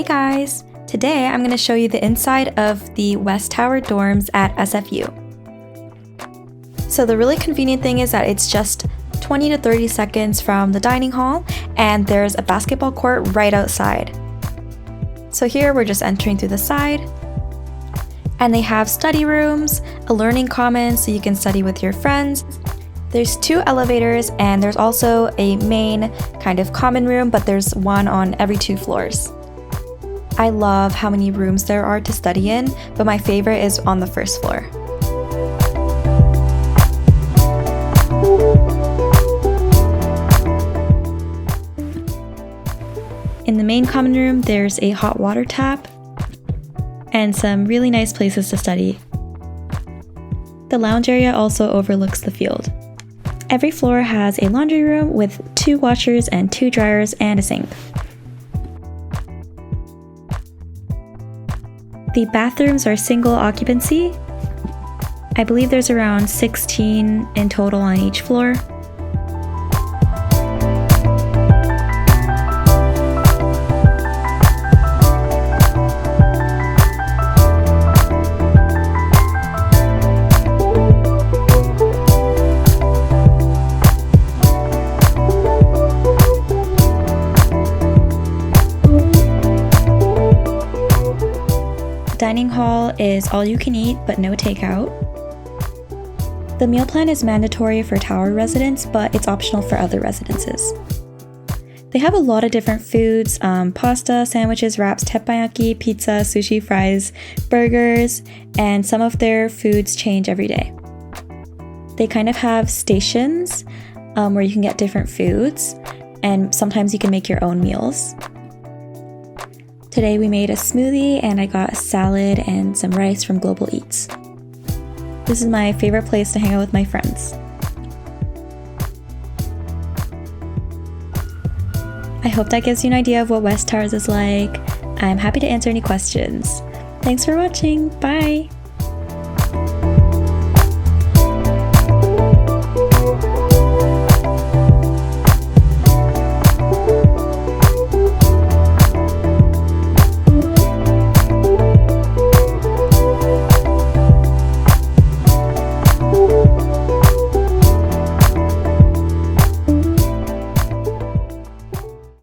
guys! Today I'm going to show you the inside of the West Tower dorms at SFU. So the really convenient thing is that it's just 20 to 30 seconds from the dining hall, and there's a basketball court right outside. So here we're just entering through the side, and they have study rooms, a learning commons so you can study with your friends. There's 2 elevators, and there's also a main kind of common room, but there's one on every 2 floors. I love how many rooms there are to study in, but my favorite is on the first floor. In the main common room, there's a hot water tap and some really nice places to study. The lounge area also overlooks the field. Every floor has a laundry room with 2 washers and 2 dryers and a sink. The bathrooms are single occupancy. I believe there's around 16 in total on each floor. Dining hall is all you can eat, but no takeout. The meal plan is mandatory for tower residents, but it's optional for other residences. They have a lot of different foods, pasta, sandwiches, wraps, teppanyaki, pizza, sushi, fries, burgers, and some of their foods change every day. They kind of have stations where you can get different foods, and sometimes you can make your own meals. Today we made a smoothie and I got a salad and some rice from Global Eats. This is my favorite place to hang out with my friends. I hope that gives you an idea of what West Towers is like. I'm happy to answer any questions. Thanks for watching. Bye!